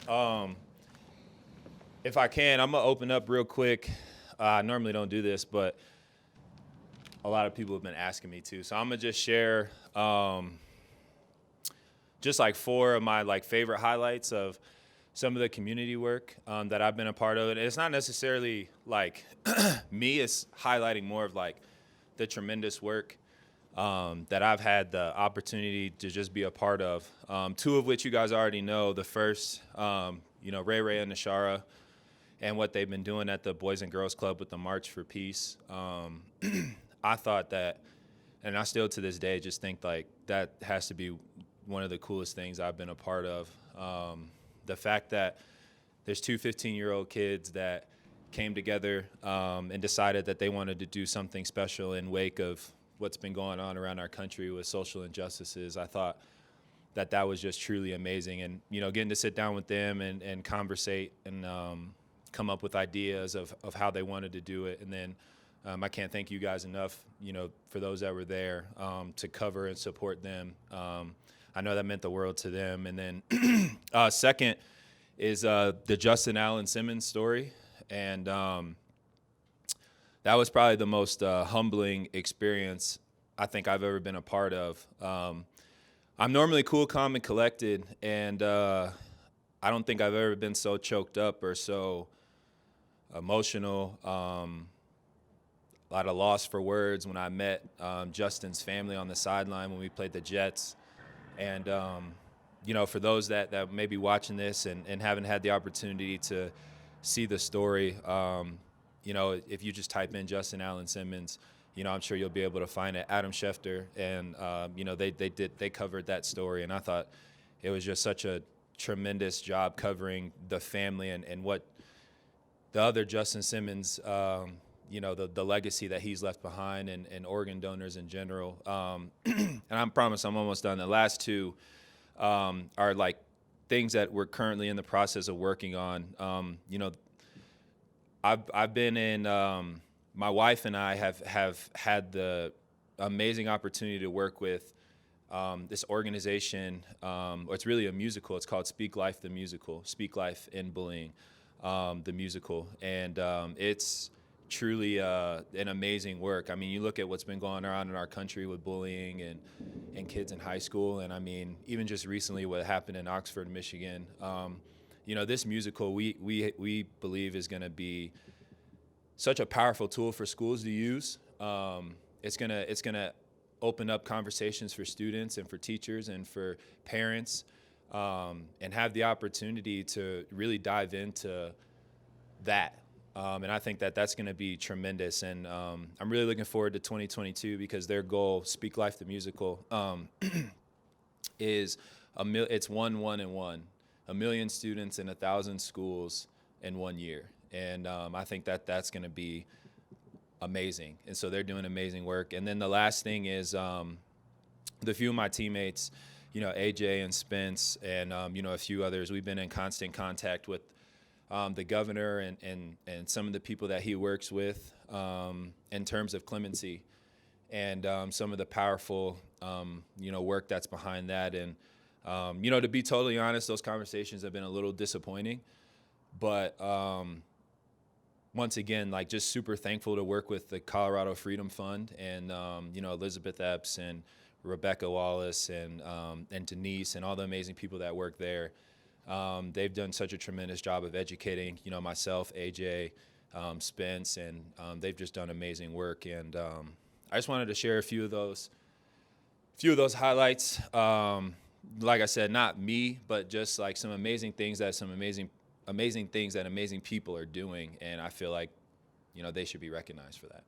Um, if I can, I'm gonna open up real quick. I normally don't do this, but a lot of people have been asking me to, so I'm gonna just share just like four of my like favorite highlights of some of the community work that I've been a part of. And it's not necessarily like me; it's highlighting more of like the tremendous work that I've had the opportunity to just be a part of. Two of which you guys already know. The first, Ray Ray and Nashara, and what they've been doing at the Boys and Girls Club with the March for Peace. I thought that, and I still to this day just think like that has to be one of the coolest things I've been a part of. The fact that there's two 15-year-old kids that came together and decided that they wanted to do something special in wake of what's been going on around our country with social injustices. I thought that was just truly amazing. And, getting to sit down with them and conversate and come up with ideas of how they wanted to do it. And then I can't thank you guys enough, for those that were there to cover and support them. I know that meant the world to them. And then second is the Justin Simmons story. And that was probably the most humbling experience I think I've ever been a part of. I'm normally cool, calm, and collected, and I don't think I've ever been so choked up or so emotional. A lot of loss for words when I met Justin's family on the sideline when we played the Jets. And, for those that may be watching this and haven't had the opportunity to see the story, if you just type in Justin Simmons, I'm sure you'll be able to find it. Adam Schefter, and they covered that story, and I thought it was just such a tremendous job covering the family and what the other Justin Simmons, the legacy that he's left behind and organ donors in general. And I promise I'm almost done. The last two are like things that we're currently in the process of working on. I've been in. My wife and I have had the amazing opportunity to work with this organization. It's really a musical. It's called Speak Life, the musical. Speak Life in Bullying, the musical, and it's truly an amazing work. I mean, you look at what's been going on in our country with bullying and kids in high school, and I mean, even just recently what happened in Oxford, Michigan. This musical we believe is going to be such a powerful tool for schools to use. It's gonna open up conversations for students and for teachers and for parents, and have the opportunity to really dive into that. And I think that's going to be tremendous. And I'm really looking forward to 2022 because their goal, Speak Life the Musical, is it's 1, 1, and 1. 1 million students in 1,000 schools in 1 year. And I think that's going to be amazing. And so they're doing amazing work. And then the last thing is the few of my teammates, AJ and Spence and, a few others, we've been in constant contact with the governor and some of the people that he works with in terms of clemency and some of the powerful, work that's behind that. And, to be totally honest, those conversations have been a little disappointing. But once again, like just super thankful to work with the Colorado Freedom Fund and, Elizabeth Epps and Rebecca Wallace and Denise and all the amazing people that work there. They've done such a tremendous job of educating, myself, AJ, Spence, and they've just done amazing work. And I just wanted to share a few of those highlights. Like I said, not me, but just like some amazing things that amazing people are doing, and I feel like, they should be recognized for that.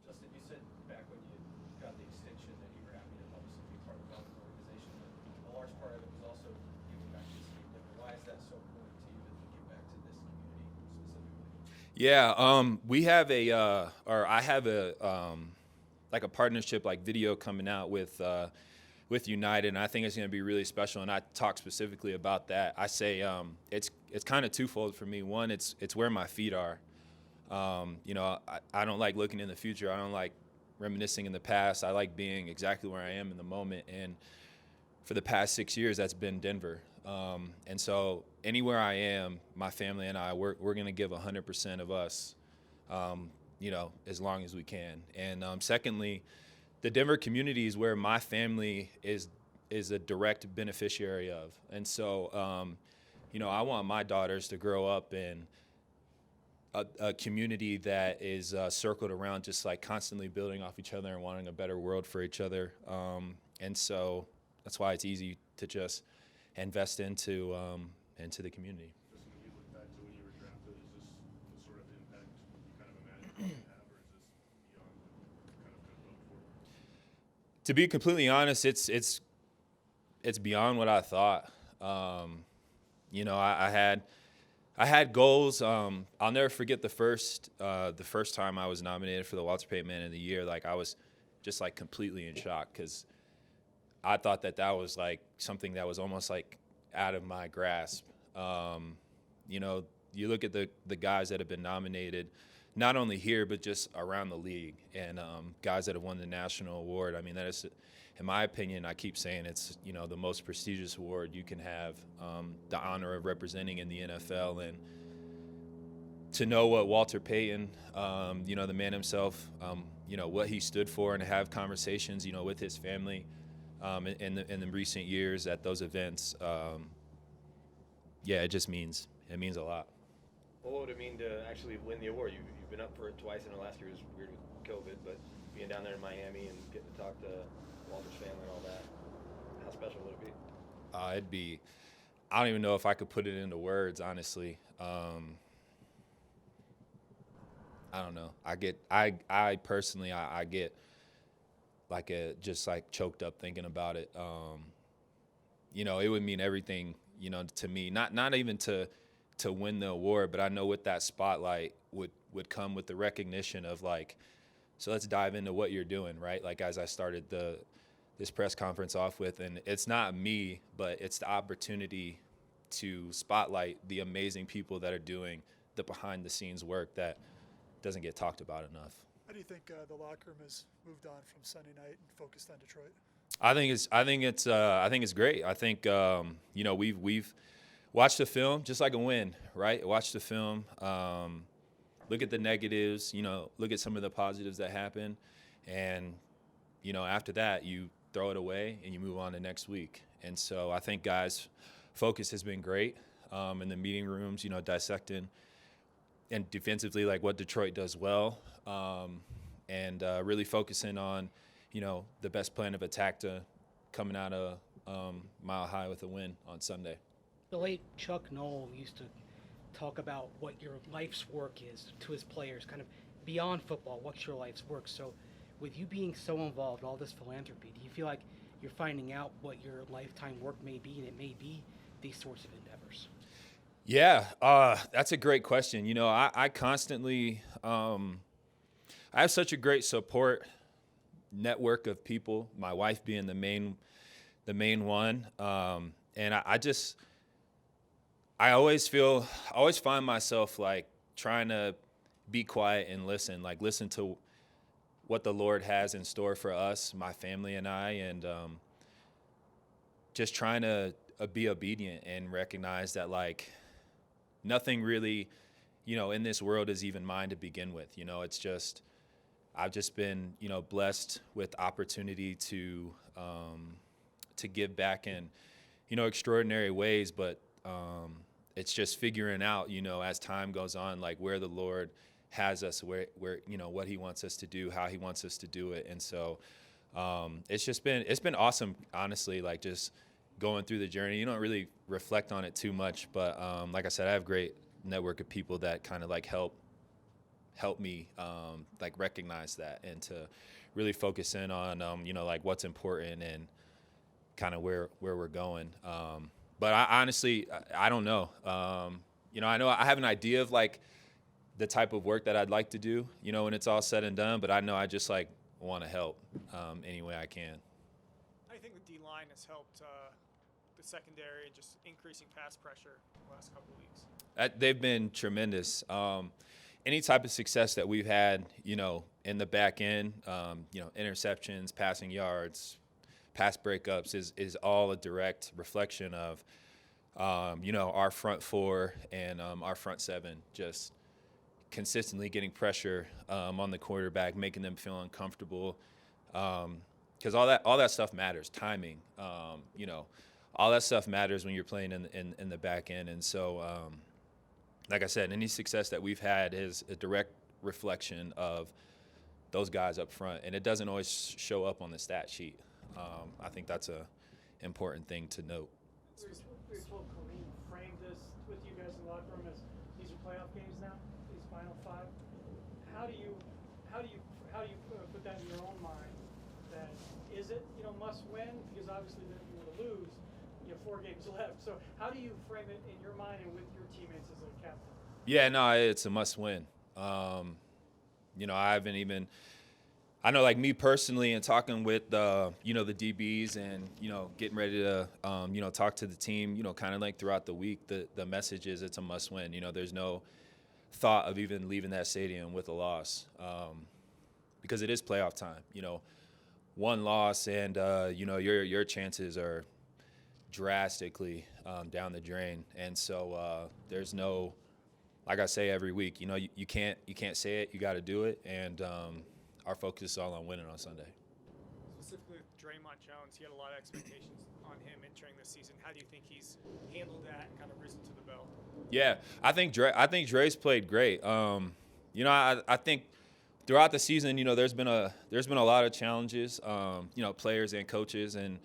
Justin, you said back when you got the extension that you were happy to obviously be part of the Broncos organization, but a large part of it was also giving back to this community. Why is that so important to you to give back to this community specifically? Yeah, we have I have like a partnership, like video coming out with United, and I think it's going to be really special. And I talk specifically about that. I say it's kind of twofold for me. One, it's where my feet are. I don't like looking in the future. I don't like reminiscing in the past. I like being exactly where I am in the moment. And for the past 6 years, that's been Denver. And so anywhere I am, my family and I, we're going to give 100% of us, as long as we can. And secondly, the Denver community is where my family is a direct beneficiary of. And so, I want my daughters to grow up in a community that is circled around just like constantly building off each other and wanting a better world for each other. And so that's why it's easy to just invest into the community. Just when you look back to when you were drafted, is this the sort of impact you kind of imagined you would have, or is this beyond what you kind of could have hoped for? To be completely honest, it's beyond what I thought. I had goals. I'll never forget the first time I was nominated for the Walter Payton Man of the Year. Like, I was just like completely in shock because I thought that was like something that was almost like out of my grasp. You look at the guys that have been nominated, not only here but just around the league, and guys that have won the national award. I mean, that is, in my opinion, I keep saying it's the most prestigious award you can have, the honor of representing in the NFL. And to know what Walter Payton, the man himself, what he stood for, and to have conversations, with his family in the recent years at those events, it just means a lot. What would it mean to actually win the award? You've been up for it twice. I know last year was weird with COVID, but being down there in Miami and getting to talk to Walter's family and all that, how special would it be? I don't even know if I could put it into words, honestly. I don't know. I personally get like just like choked up thinking about it. It would mean everything, to me, not even to win the award, but I know with that spotlight would come with the recognition of like, so let's dive into what you're doing, right? Like, as I started this press conference off with, and it's not me, but it's the opportunity to spotlight the amazing people that are doing the behind the scenes work that doesn't get talked about enough. How do you think the locker room has moved on from Sunday night and focused on Detroit? I think it's great. I think we've watched the film just like a win, right? Watch the film, look at the negatives, look at some of the positives that happen, and after that you throw it away and you move on to next week. And so I think guys' focus has been great in the meeting rooms, dissecting and defensively like what Detroit does well, and really focusing on the best plan of attack to coming out of Mile High with a win on Sunday. The late Chuck Noll used to talk about what your life's work is to his players, kind of beyond football, what's your life's work. So with you being so involved, all this philanthropy, do you feel like you're finding out what your lifetime work may be, and it may be these sorts of endeavors? Yeah, that's a great question. I constantly, I have such a great support network of people, my wife being the main one. And I always find myself like trying to be quiet and listen to what the Lord has in store for us, my family and I, and just trying to be obedient and recognize that like nothing really, in this world is even mine to begin with. It's just, I've just been, blessed with opportunity to give back in, extraordinary ways. But it's just figuring out, as time goes on, like where the Lord has us, where what He wants us to do, how He wants us to do it. And so it's been awesome, honestly, like just going through the journey. You don't really reflect on it too much, but like I said, I have a great network of people that kind of like help me like recognize that and to really focus in on like what's important and kind of where we're going. But I honestly don't know. I know I have an idea of like the type of work that I'd like to do, when it's all said and done, but I know I just like want to help any way I can. I think the D-line has helped the secondary and just increasing pass pressure the last couple of weeks. They've been tremendous. Any type of success that we've had, in the back end, interceptions, passing yards, pass breakups is all a direct reflection of our front four and our front seven just consistently getting pressure on the quarterback, making them feel uncomfortable. Because all that stuff matters. Timing, all that stuff matters when you're playing in the back end. And so, like I said, any success that we've had is a direct reflection of those guys up front, and it doesn't always show up on the stat sheet. I think that's a important thing to note. We were told Kareem framed this with you guys in the locker room as these are playoff games now, these final 5. How do you put that in your own mind? That is it must win, because obviously then if you want to lose, you have 4 games left. So how do you frame it in your mind and with your teammates as a captain? Yeah, no, it's a must win. I know, like me personally, and talking with the DBs and getting ready to talk to the team, kind of like throughout the week, the message is it's a must win. There's no thought of even leaving that stadium with a loss, because it is playoff time. One loss and your chances are drastically down the drain, and so there's no, like I say every week, you can't say it, you got to do it, and our focus is all on winning on Sunday. Specifically with Draymond Jones, he had a lot of expectations on him entering the season. How do you think he's handled that and kind of risen to the belt? Yeah, I think Dre's played great. I think throughout the season, there's been a lot of challenges, players and coaches, and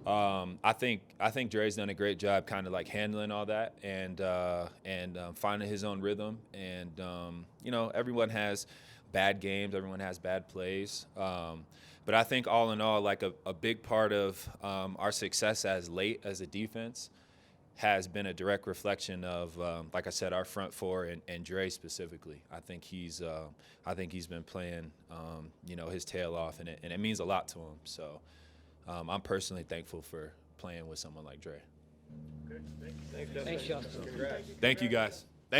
I think Dre's done a great job kind of like handling all that and finding his own rhythm. And everyone has bad games, everyone has bad plays, but I think all in all, like a big part of our success as a defense has been a direct reflection of, like I said, our front four and Dre specifically. I think he's been playing his tail off, and it means a lot to him. So I'm personally thankful for playing with someone like Dre. Thanks, Justin. Thanks, Justin. Congrats. Thank you, guys.